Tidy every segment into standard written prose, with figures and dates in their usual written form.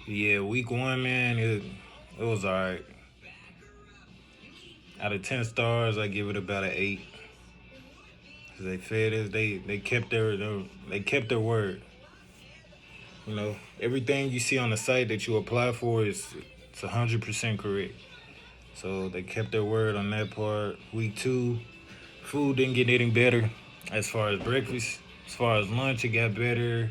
Yeah, week one, man, it was alright. Out of 10 stars, I give it about an 8. 'Cause they fed us, they kept they kept their word. You know, everything you see on the site that you apply for is it's 100% correct. So they kept their word on that part. Week two, food didn't get any better as far as breakfast. As far as lunch, it got better.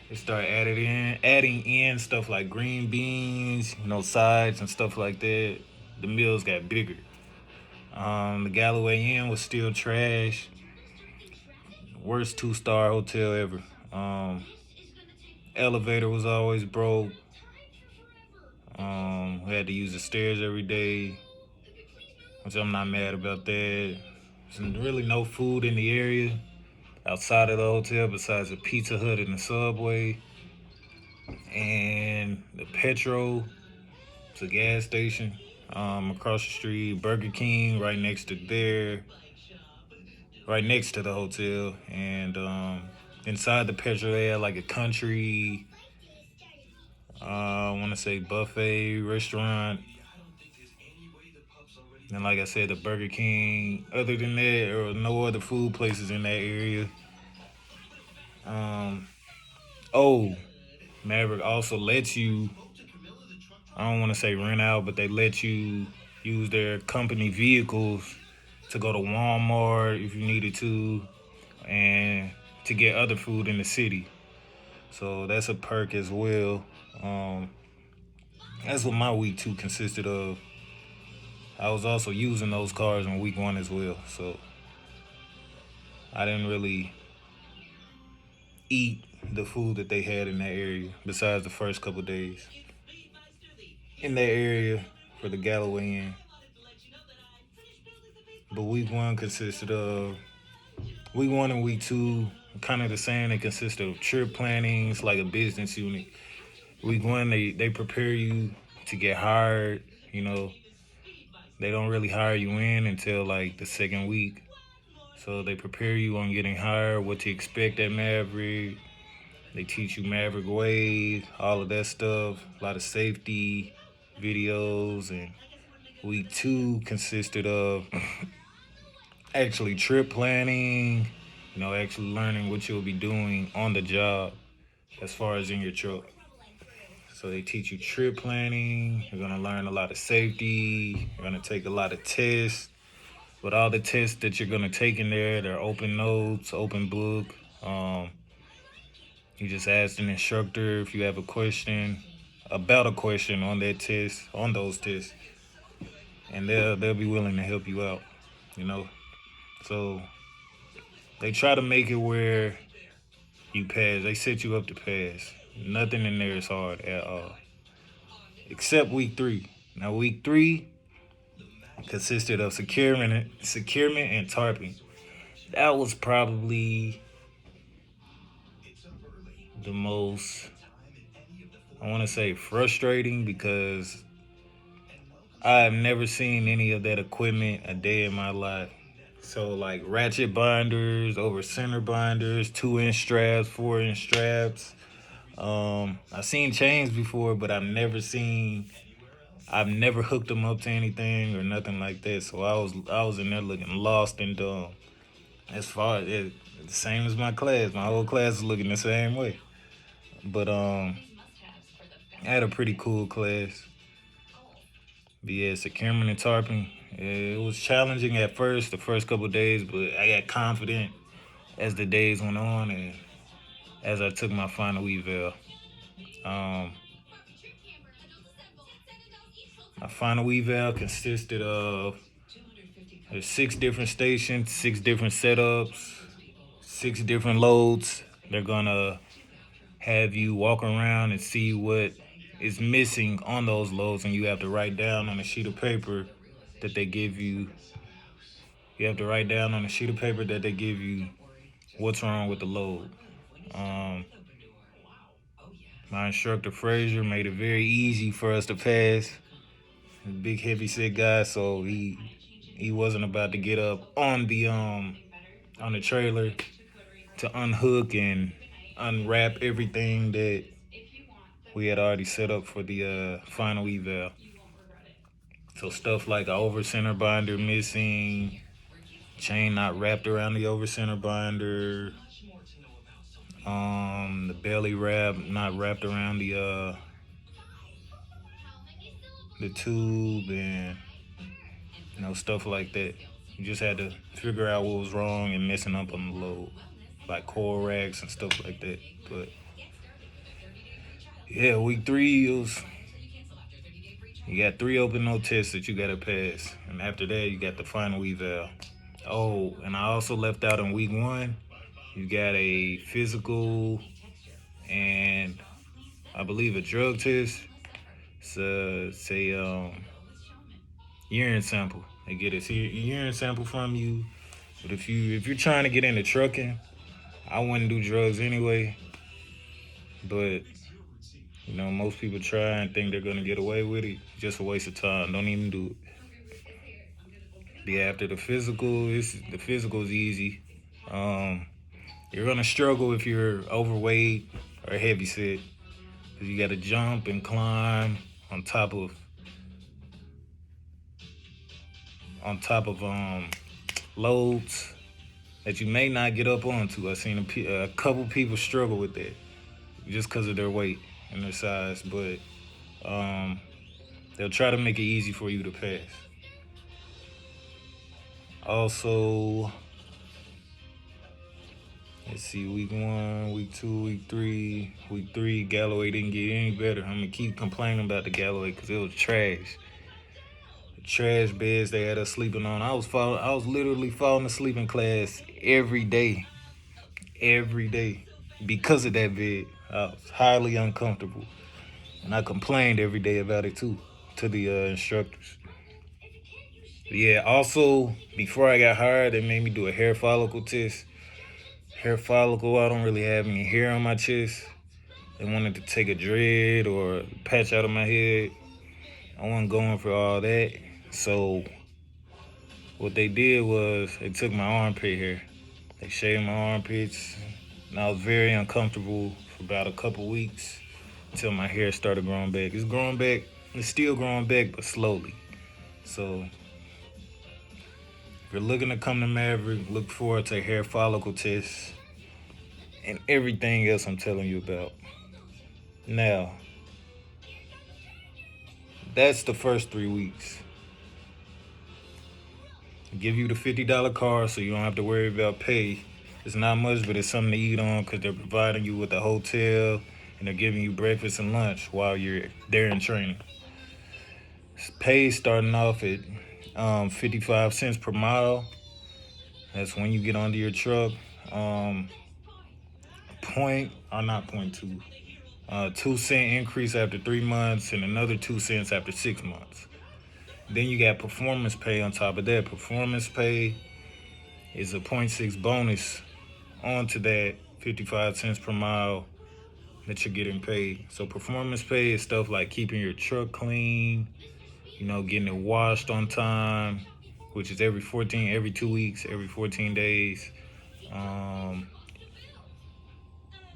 They started adding in stuff like green beans, sides and stuff like that. The meals got bigger. The Galloway Inn was still trash. Worst 2-star hotel ever. Elevator was always broke. We had to use the stairs every day, which I'm not mad about that. There's really no food in the area outside of the hotel besides a Pizza Hut and the Subway and the Petro. It's a gas station. Across the street, Burger King right next to there, right next to the hotel, and inside the Petro they had like a country, I want to say buffet restaurant, and like I said, the Burger King. Other than that, there were no other food places in that area. Um, oh, Maverick also lets you. I don't want to say rent out, but they let you use their company vehicles to go to Walmart if you needed to, and to get other food in the city. So that's a perk as well. Um, that's what my week two consisted of. I was also using those cars in week one as well. So I didn't really eat the food that they had in that area besides the first couple days in that area for the Galloway Inn. But week one consisted of week one and week two kind of the same. They consist of trip planning. It's like a business unit. Week one, they prepare you to get hired. You know, they don't really hire you in until like the second week. So they prepare you on getting hired, what to expect at Maverick. They teach you Maverick ways, all of that stuff. A lot of safety videos. And week two consisted of actually trip planning. Actually learning what you'll be doing on the job as far as in your truck. So they teach you trip planning. You're gonna learn a lot of safety. You're gonna take a lot of tests. But all the tests that you're gonna take in there, they're open notes, open book. Um, you just ask an instructor if you have a question about a question on that test, on those tests, and they'll be willing to help you out. You know, so they try to make it where you pass. They set you up to pass. Nothing in there is hard at all, except week three. Now week three consisted of securement and tarping. That was probably the most, I want to say, frustrating because I've never seen any of that equipment a day in my life. So like ratchet binders over center binders, 2-inch straps, 4-inch straps. I've seen chains before, but I've never hooked them up to anything or nothing like that. So I was in there looking lost and dumb. As far as the same as my class, my whole class is looking the same way. But I had a pretty cool class. But yeah, securement and tarping. It was challenging at first, the first couple of days, but I got confident as the days went on and as I took my final eval. Um, my final eval consisted of there's 6 different stations, 6 different setups, 6 different loads. They're gonna have you walk around and see what is missing on those loads, and you have to write down on a sheet of paper that they give you. You have to write down on a sheet of paper that they give you what's wrong with the load. Um, my instructor Frazier made it very easy for us to pass. He's a big heavy set guy, so he wasn't about to get up on the trailer to unhook and unwrap everything that we had already set up for the final eval. So stuff like a over center binder missing, chain not wrapped around the over center binder, the belly wrap not wrapped around the tube, and stuff like that. You just had to figure out what was wrong and messing up on the load, like coil racks and stuff like that. But yeah, week 3 was, you got 3 open no tests that you gotta pass, and after that you got the final eval. Oh, and I also left out in week 1. You got a physical and I believe a drug test. It's a urine sample. They get a urine sample from you. But if you're trying to get into trucking, I wouldn't do drugs anyway. But most people try and think they're gonna get away with it. Just a waste of time. Don't even do it. Yeah, after the physical, the physical is easy. Um, you're gonna struggle if you're overweight or heavy set, because you got to jump and climb on top of loads that you may not get up onto. I've seen a couple people struggle with that just because of their weight and their size, but they'll try to make it easy for you to pass. Also, let's see, week 1, week 2, week 3. Week 3, Galloway didn't get any better. I'm gonna keep complaining about the Galloway because it was trash. The trash beds they had us sleeping on. I was literally falling asleep in class every day, because of that bed. I was highly uncomfortable, and I complained every day about it too to the instructors. Yeah, also, before I got hired, they made me do a hair follicle test. Hair follicle, I don't really have any hair on my chest. They wanted to take a dread or a patch out of my head. I wasn't going for all that. So what they did was they took my armpit hair. They shaved my armpits, and I was very uncomfortable for about a couple weeks until my hair started growing back. It's growing back. It's still growing back, but slowly. So if you're looking to come to Maverick, look forward to a hair follicle test and everything else I'm telling you about. Now, that's the first 3 weeks. Give you the $50 car so you don't have to worry about pay. It's not much, but it's something to eat on because they're providing you with a hotel and they're giving you breakfast and lunch while you're there in training. Pay starting off at 55 cents per mile. That's when you get onto your truck. Point, or not 0.2, 2 cent increase after 3 months and another 2 cents after 6 months. Then you got performance pay on top of that. Performance pay is a 0.6 bonus onto that 55 cents per mile that you're getting paid. So performance pay is stuff like keeping your truck clean, getting it washed on time, which is every 2 weeks, every 14 days.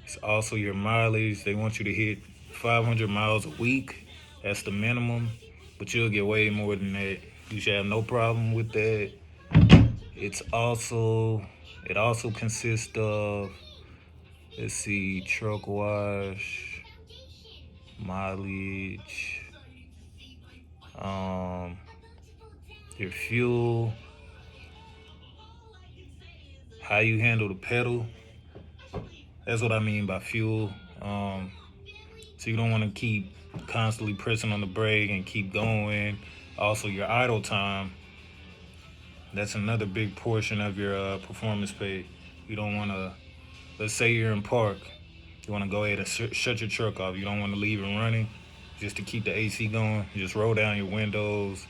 It's also your mileage. They want you to hit 500 miles a week. That's the minimum, but you'll get way more than that. You should have no problem with that. It also consists of, let's see, truck wash, mileage, your fuel, how you handle the pedal. That's what I mean by fuel. So you don't want to keep constantly pressing on the brake and keep going. Also, your idle time. That's another big portion of your performance pay. You don't want to, let's say you're in park. You want to go ahead and shut your truck off. You don't want to leave it running just to keep the AC going. You just roll down your windows.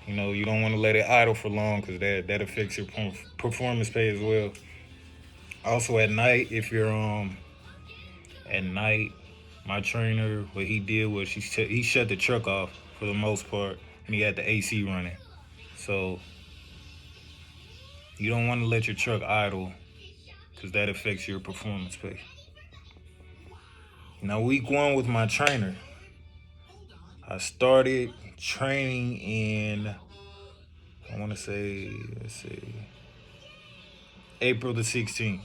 You don't want to let it idle for long because that affects your performance pay as well. Also at night, if you're at night, my trainer, what he did was he shut the truck off for the most part, and he had the AC running. So you don't want to let your truck idle because that affects your performance pay. Now, week one with my trainer, I started training in, I want to say, let's see, April the 16th.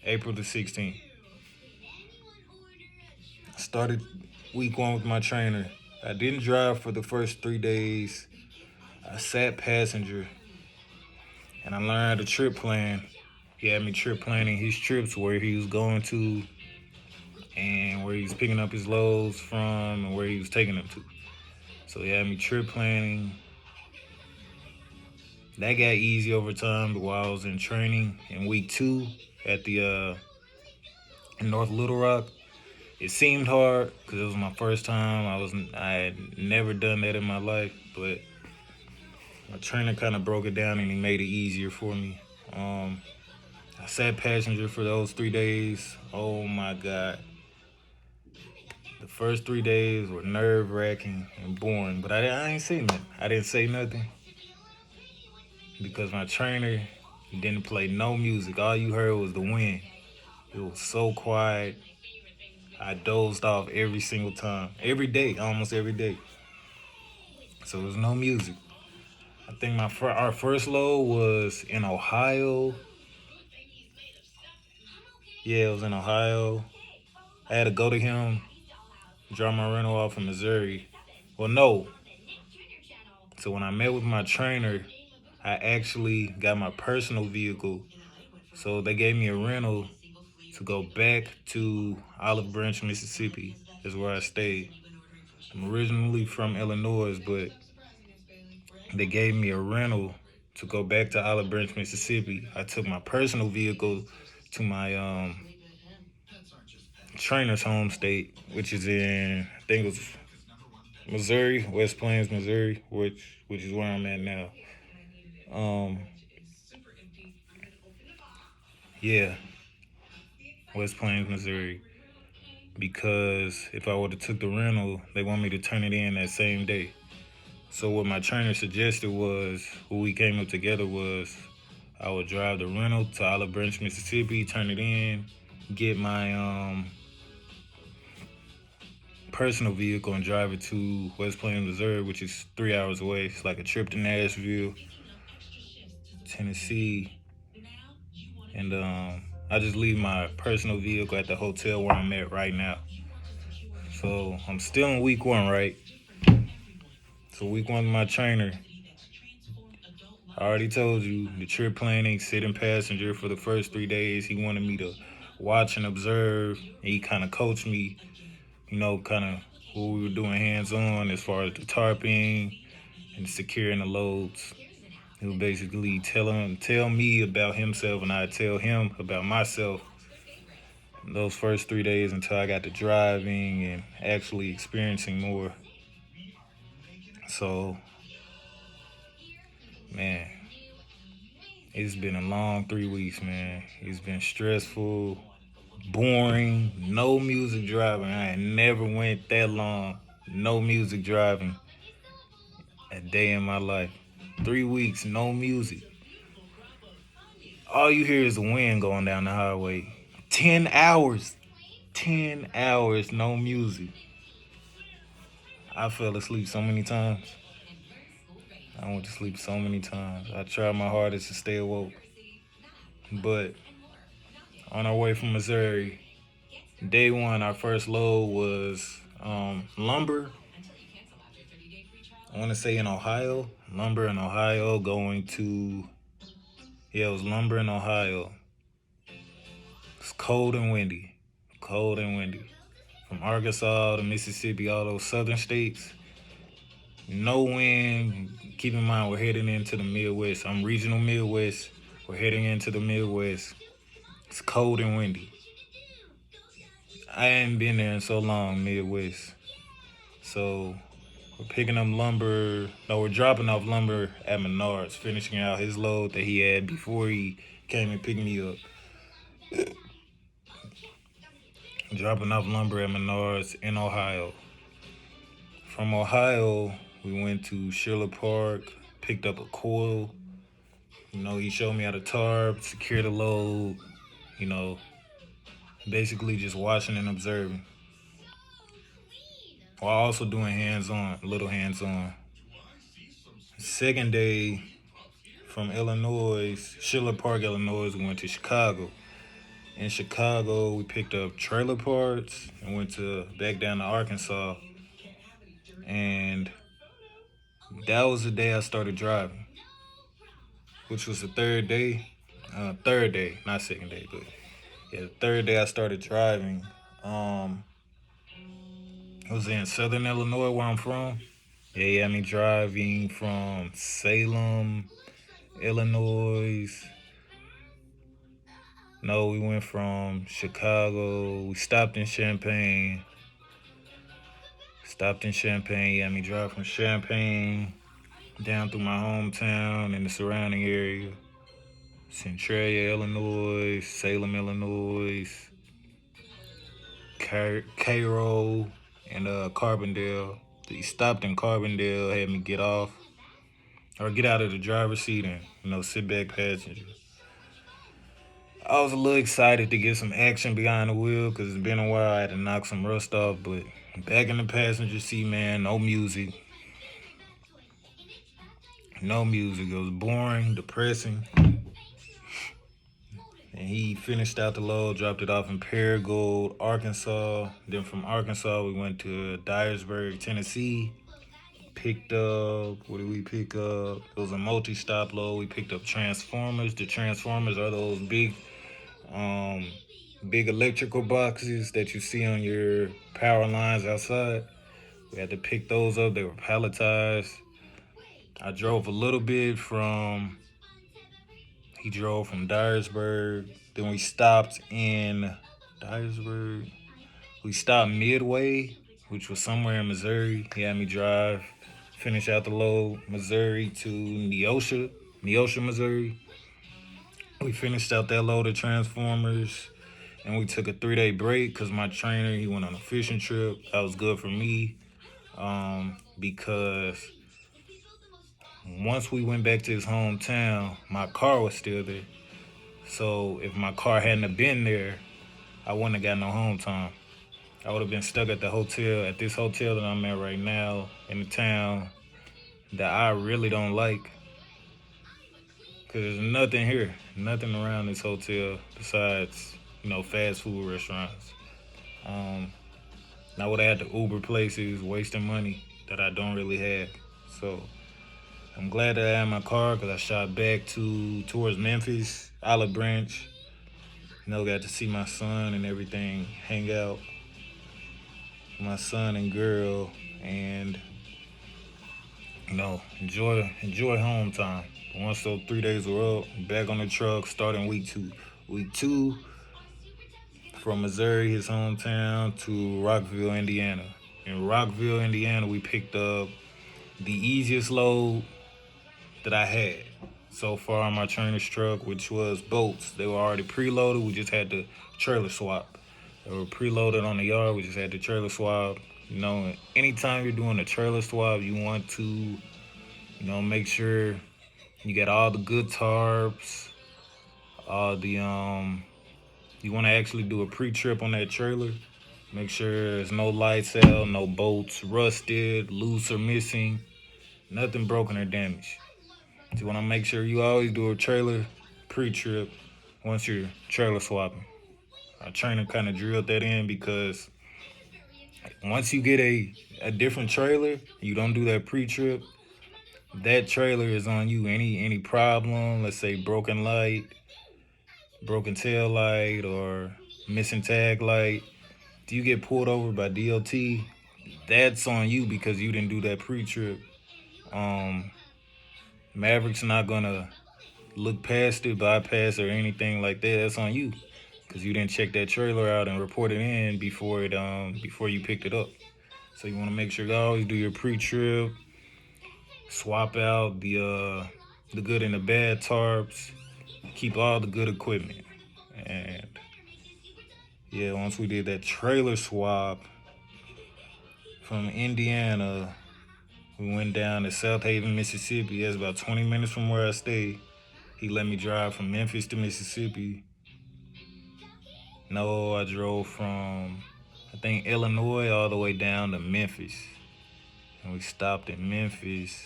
April the 16th. I started week one with my trainer. I didn't drive for the first 3 days. I sat passenger and I learned the trip plan. He had me trip planning his trips, where he was going to and where he was picking up his loads from and where he was taking them to. So he had me trip planning. That got easy over time while I was in training. In week two at the in North Little Rock, it seemed hard because it was my first time. I had never done that in my life, but my trainer kind of broke it down and he made it easier for me. I sat passenger for those 3 days. Oh my God. The first 3 days were nerve wracking and boring, but I ain't say nothing. I didn't say nothing because my trainer, he didn't play no music. All you heard was the wind. It was so quiet. I dozed off every single time, every day, almost every day. So there was no music. I think our first load was in Ohio. Yeah, it was in Ohio. I had to go to him, drop my rental off in Missouri. Well, no. So when I met with my trainer, I actually got my personal vehicle. So they gave me a rental to go back to Olive Branch, Mississippi, is where I stayed. I'm originally from Illinois, but they gave me a rental to go back to Olive Branch, Mississippi. I took my personal vehicle to my trainer's home state, which is in, I think it was Missouri, West Plains, Missouri, which is where I'm at now. Um, yeah, West Plains, Missouri. Because if I would have took the rental, they want me to turn it in that same day. So what my trainer suggested was, what we came up together was, I would drive the rental to Olive Branch, Mississippi, turn it in, get my personal vehicle and drive it to West Plains, Missouri, which is 3 hours away. It's like a trip to Nashville, Tennessee, and I just leave my personal vehicle at the hotel where I'm at right now. So I'm still in week one, right? So week one, my trainer, I already told you the trip planning, sitting passenger for the first 3 days. He wanted me to watch and observe. And he kind of coached me, kind of what we were doing hands on as far as the tarping and securing the loads. He would basically tell me about himself, and I'd tell him about myself those first 3 days until I got to driving and actually experiencing more. So, man, it's been a long 3 weeks, man. It's been stressful, boring, no music driving. I ain't never went that long, no music driving a day in my life. 3 weeks, no music. All you hear is the wind going down the highway. 10 hours. 10 hours, no music. I fell asleep so many times. I went to sleep so many times. I tried my hardest to stay awoke. But on our way from Missouri, day one, our first load was lumber. I want to say in Ohio. Lumber in Ohio going to, yeah, it was lumber in Ohio. It's cold and windy. Cold and windy. From Arkansas to Mississippi, all those southern states. No wind. Keep in mind, we're heading into the Midwest. I'm regional Midwest. We're heading into the Midwest. It's cold and windy. I ain't been there in so long, Midwest. So we're picking up lumber. No, we're dropping off lumber at Menards, finishing out his load that he had before he came and picked me up. Dropping off lumber at Menards in Ohio. From Ohio, we went to Schiller Park, picked up a coil. He showed me how to tarp, secure the load, basically just watching and observing. while also doing hands-on, little hands-on. Second day from Illinois, Schiller Park, Illinois, we went to Chicago. In Chicago, we picked up trailer parts and went to back down to Arkansas. And that was the day I started driving, which was the third day. Third day, not second day, but yeah, the third day I started driving. Um, I was in Southern Illinois, where I'm from. Yeah, yeah, I mean driving from Salem, Illinois. No, we went from Chicago. We stopped in Champaign. Yeah, I mean drive from Champaign down through my hometown and the surrounding area. Centralia, Illinois, Salem, Illinois, Cairo, and Carbondale. He stopped in Carbondale, had me get off or get out of the driver's seat and sit back passenger. I was a little excited to get some action behind the wheel because it's been a while. I had to knock some rust off, but back in the passenger seat, man, no music. No music. It was boring, depressing. And he finished out the load, dropped it off in Paragould, Arkansas. Then from Arkansas, we went to Dyersburg, Tennessee. Picked up, what did we pick up? It was a multi-stop load. We picked up transformers. The transformers are those um, big electrical boxes that you see on your power lines outside. We had to pick those up. They were palletized. I drove a little bit he drove from Dyersburg. Then we stopped in Dyersburg. We stopped midway, which was somewhere in Missouri. He had me drive, finish out the load, Missouri to Neosha, Missouri. We finished out that load of transformers, and we took a 3-day break because my trainer, he went on a fishing trip. That was good for me because once we went back to his hometown, my car was still there. So if my car hadn't have been there, I wouldn't have got no home time. I would have been stuck at this hotel that I'm at right now in the town that I really don't like. Because there's nothing here, nothing around this hotel besides, fast food restaurants. I would have had to Uber places, wasting money that I don't really have. So I'm glad that I had my car because I shot back towards Memphis, Olive Branch. Got to see my son and everything, hang out with my son and girl, and enjoy home time. Once those 3 days were up, back on the truck, starting week 2. Week 2, from Missouri, his hometown, to Rockville, Indiana. In Rockville, Indiana, we picked up the easiest load that I had so far on my trainer's truck, which was bolts. They were already preloaded. We just had to trailer swap. They were preloaded on the yard. We just had to trailer swap. Anytime you're doing a trailer swap, you want to, make sure you got all the good tarps, all the you want to actually do a pre-trip on that trailer. Make sure there's no lights out, no bolts rusted, loose or missing, nothing broken or damaged. So you want to make sure you always do a trailer pre-trip once you're trailer swapping. Our trainer kind of drilled that in because once you get a different trailer, you don't do that pre-trip, that trailer is on you. Any problem, let's say broken light, broken tail light, or missing tag light, if you get pulled over by DOT, that's on you because you didn't do that pre-trip. Maverick's not gonna look past it, bypass or anything like that. That's on you because you didn't check that trailer out and report it in before you picked it up. So you want to make sure you always do your pre-trip, swap out the good and the bad tarps, keep all the good equipment. And yeah, once we did that trailer swap from Indiana, we went down to South Haven, Mississippi. That's about 20 minutes from where I stay. He let me drive from Memphis to Mississippi. No, I drove from I think Illinois all the way down to Memphis. And we stopped in Memphis.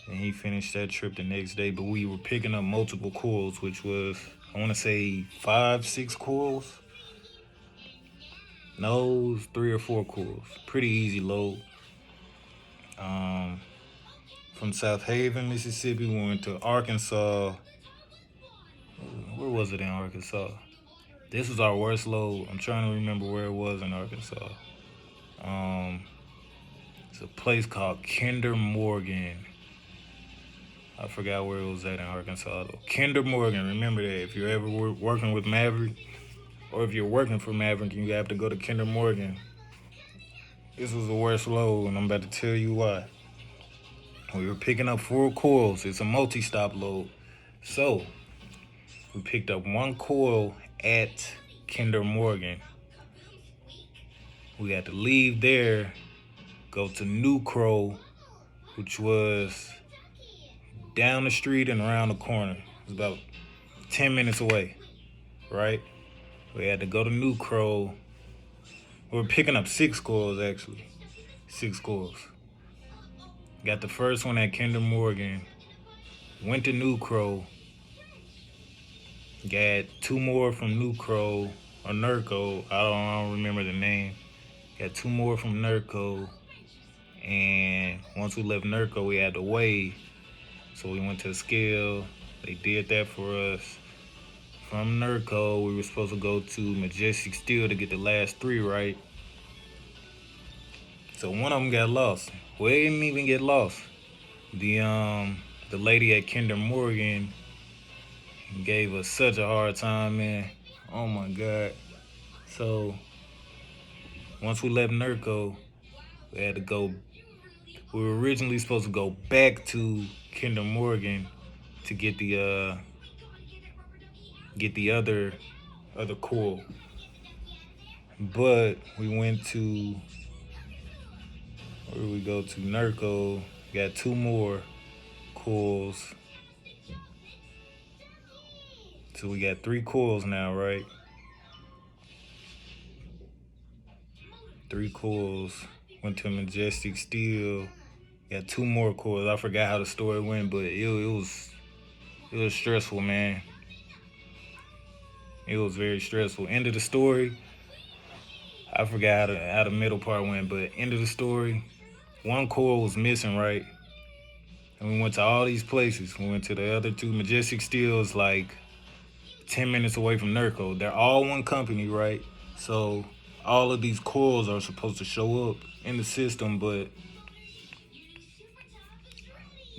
And he finished that trip the next day. But we were picking up multiple coils, which was, I want to say 5, 6 coils. No, it was 3 or 4 coils. Pretty easy load. From South Haven, Mississippi, we went to Arkansas. Where was it in Arkansas? This was our worst load. I'm trying to remember where it was in Arkansas. It's a place called Kinder Morgan. I forgot where it was at in Arkansas though. Kinder Morgan, remember that. If you're ever working with Maverick, or if you're working for Maverick and you have to go to Kinder Morgan, this was the worst load, and I'm about to tell you why. We were picking up 4 coils. It's a multi-stop load. So, we picked up 1 coil at Kinder Morgan. We had to leave there, go to New Crow, which was down the street and around the corner. It was about 10 minutes away, right? We had to go to New Crow. We were picking up 6 coils, actually. 6 coils. Got the first one at Kinder Morgan. Went to New Crow. Got 2 more from New Crow or Nurco. I don't remember the name. Got 2 more from Nurco. And once we left Nurco, we had to weigh. So we went to the scale. They did that for us. From Nurco, we were supposed to go to Majestic Steel to get the last 3 right. So one of them got lost. Well, it didn't even get lost. The lady at Kinder Morgan gave us such a hard time, man. Oh my God. So once we left Nurco, we had to go. We were originally supposed to go back to Kinder Morgan to get the other coil. But we went to, where did we go to? Nurco. Got 2 more coils. So we got 3 coils now, right? 3 coils. Went to Majestic Steel. Got 2 more coils. I forgot how the story went, but it was stressful, man. It was very stressful. End of the story, I forgot how the middle part went, but end of the story, 1 coil was missing, right? And we went to all these places. We went to the other 2. Majestic Steel is like 10 minutes away from Nurco. They're all one company, right? So all of these coils are supposed to show up in the system, but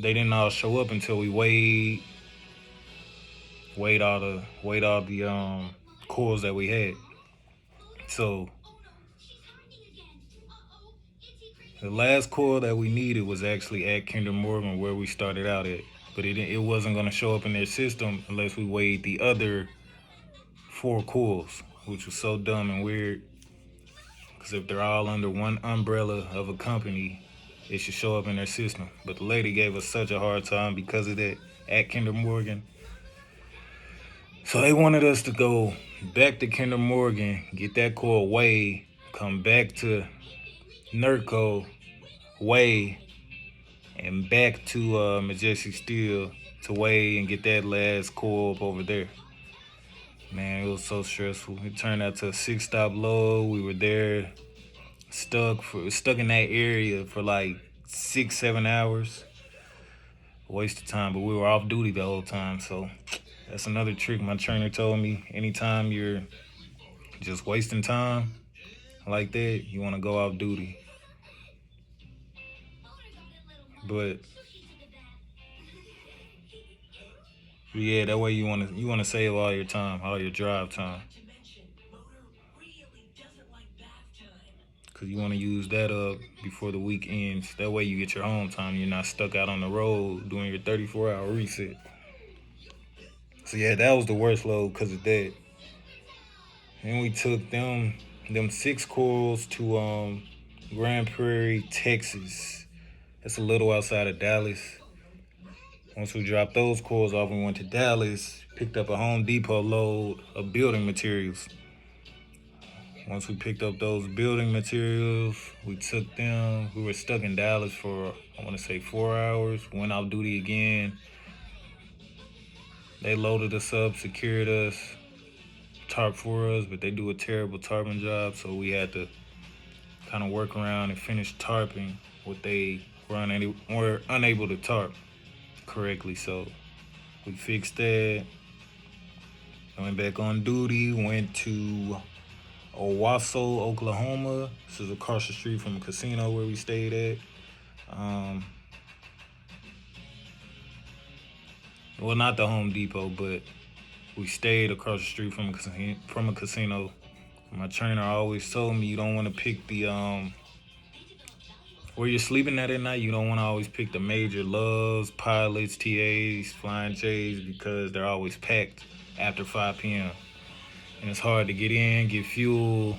they didn't all show up until we weighed all the coils that we had. So the last coil that we needed was actually at Kinder Morgan, where we started out at, but it wasn't going to show up in their system unless we weighed the other 4 coils, which was so dumb and weird. Because if they're all under one umbrella of a company, it should show up in their system. But the lady gave us such a hard time because of that at Kinder Morgan. So they wanted us to go back to Kinder Morgan, get that coil weighed, come back to Nurco, weigh, and back to Majestic Steel to weigh and get that last coil up over there. Man, it was so stressful. It turned out to a 6-stop load. We were there stuck in that area for like 6-7 hours. Waste of time, but we were off duty the whole time. So that's another trick my trainer told me. Anytime you're just wasting time like that, you want to go off duty. But yeah, that way you want to save all your time, all your drive time. Because you want to use that up before the week ends. That way you get your home time. You're not stuck out on the road doing your 34-hour reset. So yeah, that was the worst load because of that. And we took them 6 coils to Grand Prairie, Texas. That's a little outside of Dallas. Once we dropped those coils off, we went to Dallas, picked up a Home Depot load of building materials. Once we picked up those building materials, we took them. We were stuck in Dallas for, I want to say, 4 hours. Went off duty again. They loaded us up, secured us, tarp for us, but they do a terrible tarping job, so we had to kind of work around and finish tarping what they were unable to tarp correctly. So we fixed that. I went back on duty, went to Owasso, Oklahoma. This is across the street from a casino where we stayed at. Well, not the Home Depot, but we stayed across the street from a casino. My trainer always told me you don't want to pick the where you're sleeping at night. You don't want to always pick the major loves, pilots, TAs, flying J's because they're always packed after 5 p.m. And it's hard to get in, get fuel,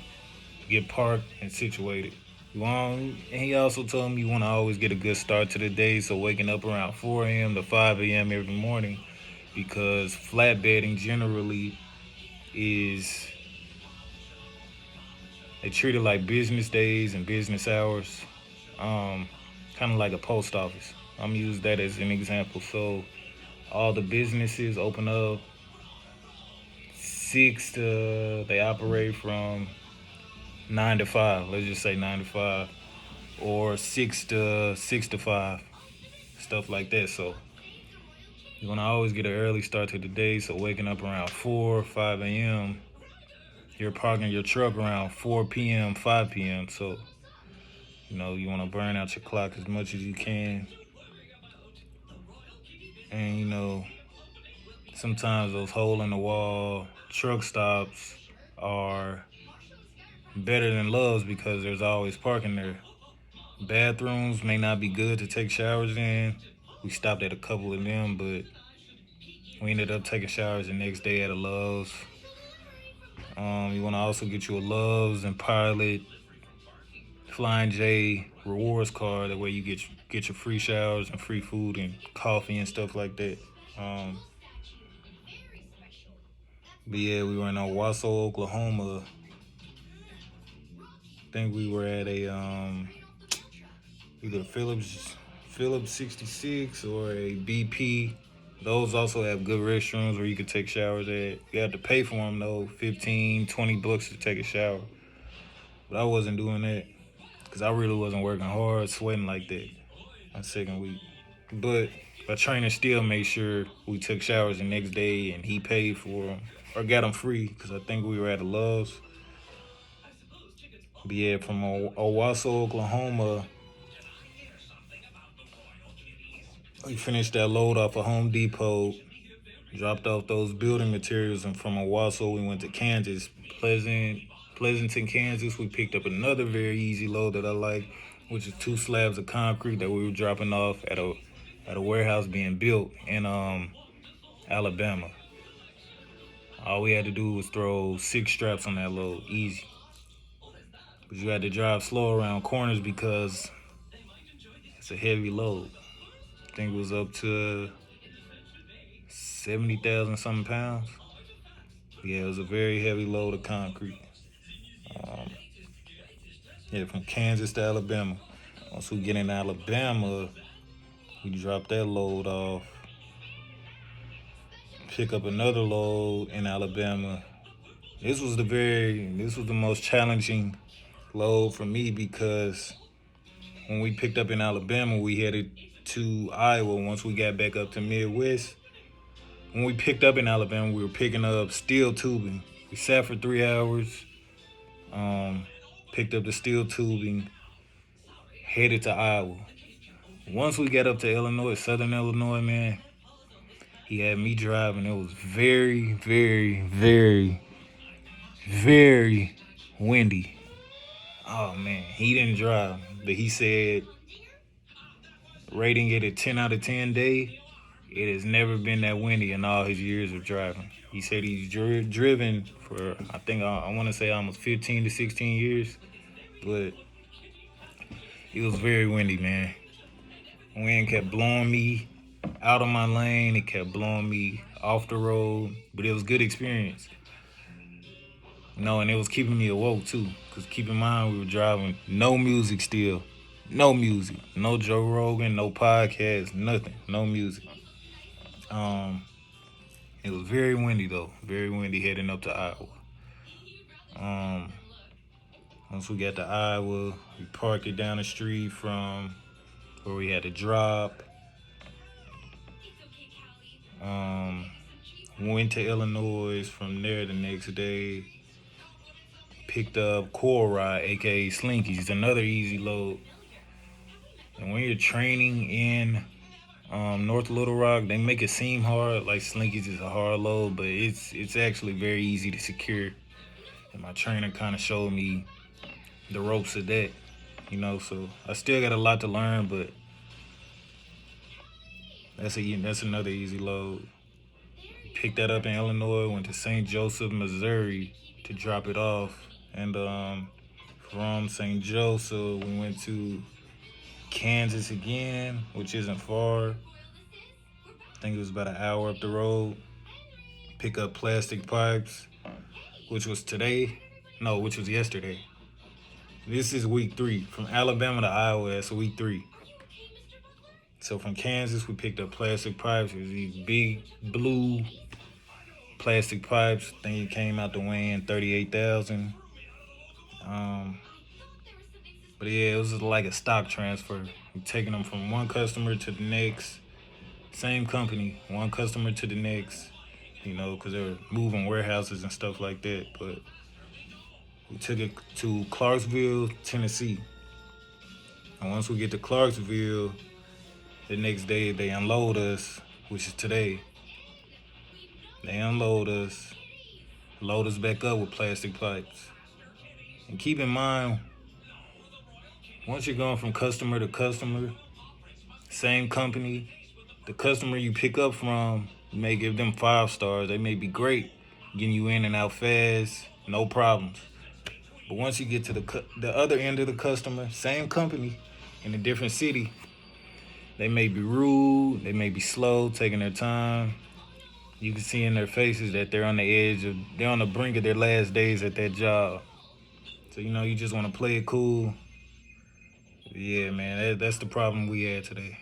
get parked, and situated. And he also told me you want to always get a good start to the day, so waking up around 4 a.m. to 5 a.m. every morning, because flatbedding generally is, they treat it like business days and business hours, kind of like a post office. I'm gonna use that as an example. So all the businesses open up they operate from 9 to 5. Let's just say 9 to 5, or 6 to 5, stuff like that. So you want to always get an early start to the day. So waking up around 4, 5 a.m., you're parking your truck around 4 p.m., 5 p.m. So you want to burn out your clock as much as you can. And sometimes those hole in the wall truck stops are better than Love's because there's always parking there. Bathrooms may not be good to take showers in. We stopped at a couple of them, but we ended up taking showers the next day at a Love's. You want to also get you a Love's and Pilot Flying J rewards card. That way you get your free showers and free food and coffee and stuff like that. But yeah, we were in Owasso, Oklahoma. I think we were at a either Phillips 66 or a BP. Those also have good restrooms where you can take showers at. You have to pay for them though, $15-$20 to take a shower. But I wasn't doing that because I really wasn't working hard, sweating like that my second week. But my trainer still made sure we took showers the next day, and he paid for them or got them free because I think we were at a Love's. But yeah, from Owasso, Oklahoma, we finished that load off of Home Depot, dropped off those building materials, and from Owasso we went to Kansas, Pleasanton, Kansas. We picked up another very easy load that I like, which is 2 slabs of concrete that we were dropping off at a warehouse being built in Alabama. All we had to do was throw 6 straps on that load, easy. But you had to drive slow around corners because it's a heavy load. I think it was up to 70,000 something pounds. Yeah, it was a very heavy load of concrete. From Kansas to Alabama. Once we get in Alabama, we drop that load off, pick up another load in Alabama. This was the most challenging load for me because when we picked up in Alabama, we headed to Iowa. Once we got back up to Midwest, when we picked up in Alabama, we were picking up steel tubing. We sat for 3 hours, picked up the steel tubing, headed to Iowa. Once we got up to Illinois, Southern Illinois, man, he had me driving. It was very, very, very, very windy. Oh man, he didn't drive, but he said, rating it a 10 out of 10 day, it has never been that windy in all his years of driving. He said he's driven for, I think, I want to say almost 15 to 16 years, but it was very windy, man. Wind kept blowing me out of my lane. It kept blowing me off the road, but it was a good experience. and it was keeping me awoke too. Cause keep in mind we were driving, no music still, no music, no Joe Rogan, no podcast, nothing, no music. Um, it was very windy though, very windy heading up to Iowa. Um, Once we got to Iowa, we parked it down the street from where we had to drop. Um, Went to Illinois. From there, the next day, picked up Coil Rod, aka Slinkies, another easy load. And when you're training in North Little Rock, they make it seem hard, like Slinkies is a hard load, but it's actually very easy to secure. And my trainer kind of showed me the ropes of that, So I still got a lot to learn, but that's another easy load. Picked that up in Illinois, went to St. Joseph, Missouri to drop it off. And from St. Joseph, we went to Kansas again, which isn't far. I think it was about an hour up the road. Pick up plastic pipes, which was today. No, which was yesterday. This is week 3. From Alabama to Iowa, that's week 3. So from Kansas, we picked up plastic pipes. It was these big blue plastic pipes. I think it came out the weighing 38,000. But yeah, it was just like a stock transfer. We're taking them from one customer to the next. Same company, one customer to the next. Because they were moving warehouses and stuff like that. But we took it to Clarksville, Tennessee. And once we get to Clarksville, the next day they unload us, which is today. They unload us, load us back up with plastic pipes. And keep in mind, once you're going from customer to customer, same company, the customer you pick up from, you may give them 5 stars. They may be great, getting you in and out fast, no problems. But once you get to the other end of the customer, same company, in a different city, they may be rude, they may be slow, taking their time. You can see in their faces that they're on they're on the brink of their last days at that job. So, you just want to play it cool. Yeah, man, that's the problem we had today.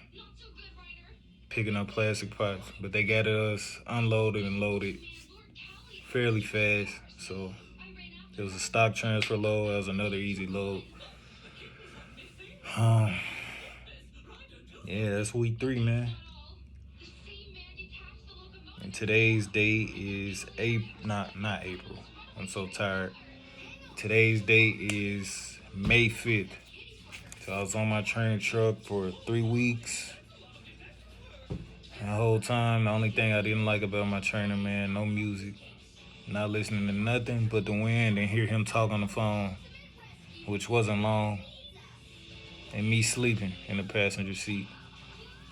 Picking up plastic pipes. But they got us unloaded and loaded fairly fast. So, it was a stock transfer load. That was another easy load. Yeah, that's week 3, man. And today's date is not April. I'm so tired. Today's date is May 5th. So I was on my training truck for 3 weeks. And the whole time, the only thing I didn't like about my trainer, man, no music. Not listening to nothing but the wind and hear him talk on the phone, which wasn't long. And me sleeping in the passenger seat.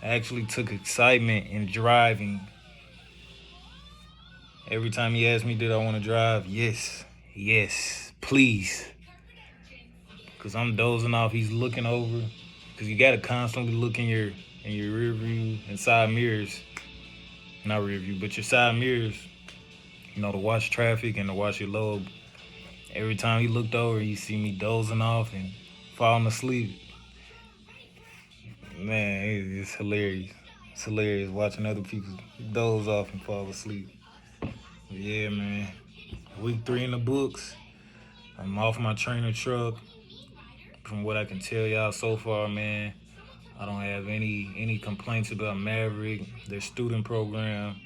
I actually took excitement in driving. Every time he asked me, did I want to drive? Yes, please. Because I'm dozing off, he's looking over. Because you got to constantly look in your rear view and side mirrors. Not rear view, but your side mirrors, to watch traffic and to watch your load. Every time he looked over, he see me dozing off and falling asleep. Man, it's hilarious. It's hilarious watching other people doze off and fall asleep. Yeah, man. Week 3 in the books. I'm off my trainer truck. From what I can tell y'all so far, man, I don't have any complaints about Maverick, their student program.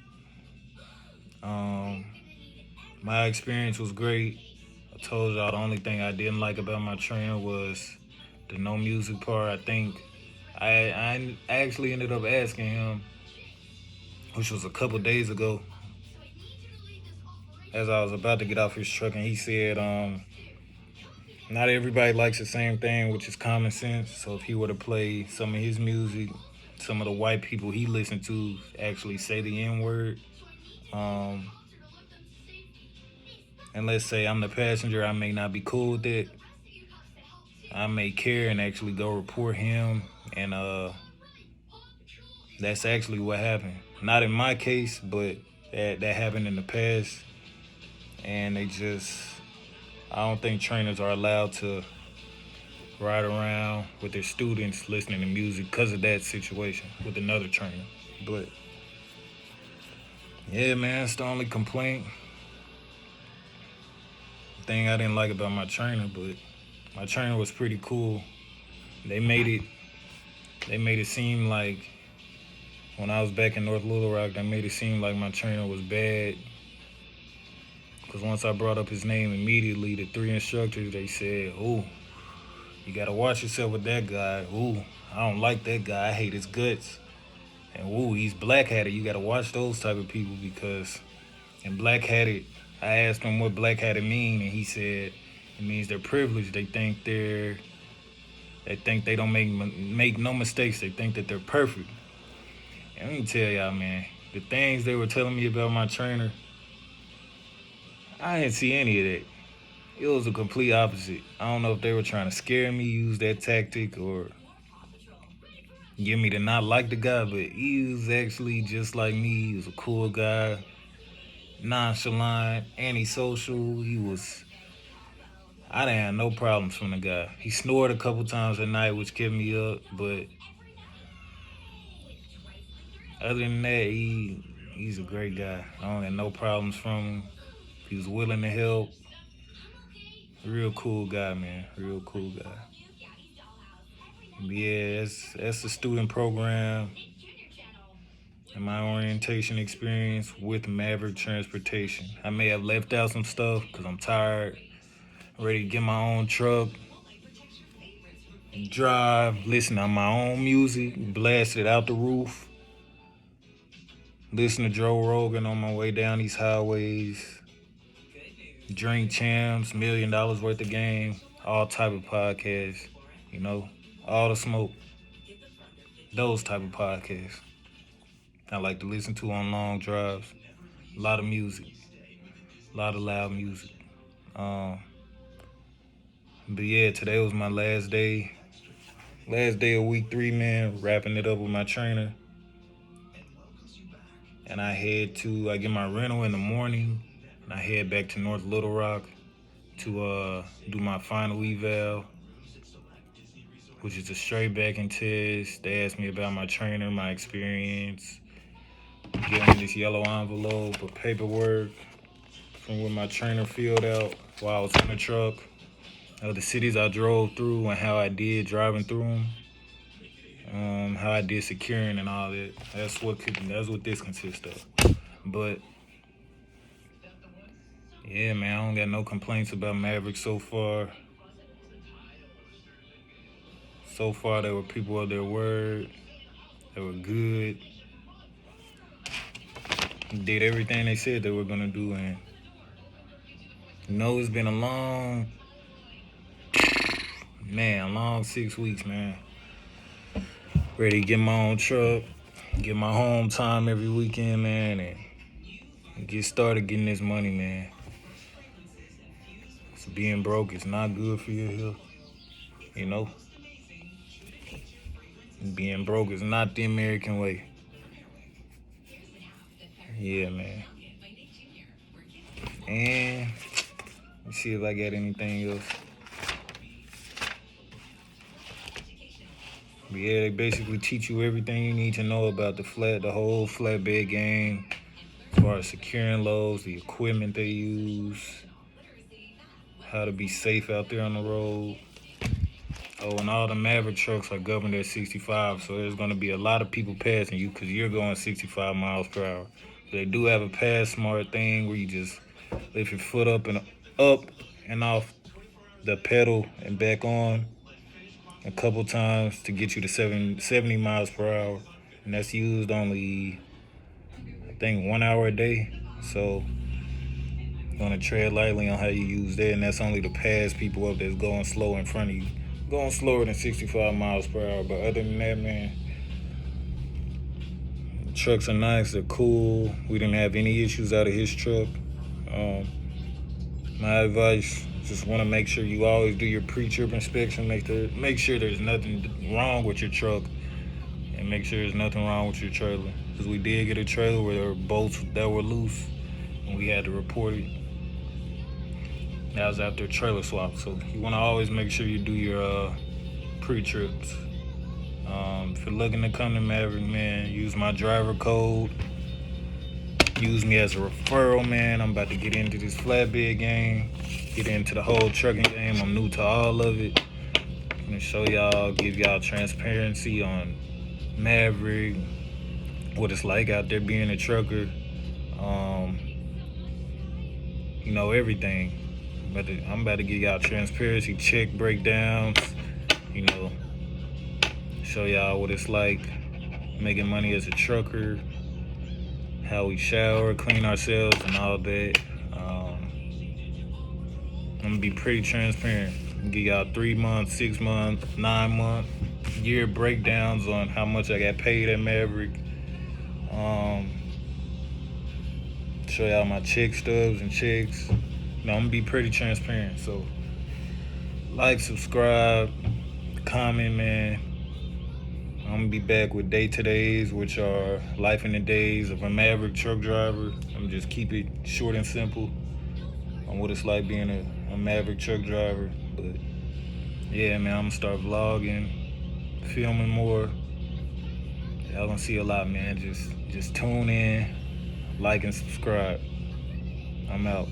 My experience was great. I told y'all the only thing I didn't like about my trainer was the no music part. I think I actually ended up asking him, which was a couple days ago, as I was about to get off his truck, and he said, not everybody likes the same thing, which is common sense. So if he were to play some of his music, some of the white people he listened to actually say the N-word, and let's say I'm the passenger, I may not be cool with it. I may care and actually go report him, and that's actually what happened. Not in my case, but that happened in the past, and they just I don't think trainers are allowed to ride around with their students listening to music because of that situation with another trainer. But yeah, man, it's the only complaint. Thing I didn't like about my trainer, but my trainer was pretty cool. They made it they made it seem like when I was back in North Little Rock, they made it seem like my trainer was bad. Cause once I brought up his name immediately, the three instructors they said, "Ooh, you gotta watch yourself with that guy. Ooh, I don't like that guy. I hate his guts. And ooh, he's black hatted. You gotta watch those type of people because in black hatted, I asked him what black hatted mean, and he said it means they're privileged. They think they don't make no mistakes. They think that they're perfect. And let me tell y'all, man, the things they were telling me about my trainer, I didn't see any of that. It was the complete opposite. I don't know if they were trying to scare me, use that tactic, or get me to not like the guy, but he was actually just like me. He was a cool guy, nonchalant, antisocial. I didn't have no problems from the guy. He snored a couple times a night, which kept me up, but other than that, he's a great guy. I don't have no problems from him. He was willing to help. Real cool guy, man. Real cool guy. Yeah, that's the student program and my orientation experience with Maverick Transportation. I may have left out some stuff because I'm tired, ready to get my own truck, drive, listen to my own music, blast it out the roof, listen to Joe Rogan on my way down these highways, drink champs, $1 million worth of game, all type of podcasts, you know, all the smoke, those type of podcasts. I like to listen to on long drives. A lot of music, a lot of loud music. Um, but yeah, today was my last day. Last day of week 3, man. Wrapping it up with my trainer, and I get my rental in the morning, and I head back to North Little Rock to do my final eval, which is a straight backing test. They asked me about my trainer, my experience, give me this yellow envelope of paperwork from where my trainer filled out while I was in the truck, of the cities I drove through and how I did driving through them, how I did securing and all that. That's what this consists of. But yeah, man, I don't got no complaints about Maverick so far. So far, they were people of their word. They were good. Did everything they said they were gonna do, and it's been a long 6 weeks, man. Ready to get my own truck, get my home time every weekend, man, and get started getting this money, man. So being broke is not good for your health, you know. Being broke is not the American way. Yeah, man. And let's see if I got anything else. But yeah, they basically teach you everything you need to know about the whole flatbed game, as far as securing loads, the equipment they use, how to be safe out there on the road. Oh, and all the Maverick trucks are governed at 65, so there's going to be a lot of people passing you because you're going 65 miles per hour. So they do have a pass smart thing where you just lift your foot up and off the pedal and back on a couple times to get you to 70 miles per hour. And that's used only, I think, 1 hour a day. So you want to tread lightly on how you use that, and that's only to pass people up that's going slow in front of you. Going slower than 65 miles per hour. But other than that, man, the trucks are nice. They're cool. We didn't have any issues out of his truck. My advice, just want to make sure you always do your pre-trip inspection. Make sure there's nothing wrong with your truck, and make sure there's nothing wrong with your trailer. Because we did get a trailer where there were bolts that were loose, and we had to report it. That was after trailer swap. So you want to always make sure you do your pre-trips. If you're looking to come to Maverick, man, use my driver code. Use me as a referral, man. I'm about to get into this flatbed game, get into the whole trucking game. I'm new to all of it. I'm gonna show y'all, give y'all transparency on Maverick, what it's like out there being a trucker. Everything. I'm about to give y'all transparency, check breakdowns, you know, show y'all what it's like making money as a trucker, how we shower, clean ourselves, and all that. I'm gonna be pretty transparent. Give y'all 3 months, 6 months, 9 month, year breakdowns on how much I got paid at Maverick. Show y'all my check stubs and checks. I'm gonna be pretty transparent. So like, subscribe, comment, man. I'm gonna be back with day-to-days, which are life in the days of a Maverick truck driver. I'm just keep it short and simple on what it's like being a Maverick truck driver. But yeah, man, I'm gonna start vlogging, filming more. Y'all gonna see a lot, man. Just tune in, like and subscribe. I'm out.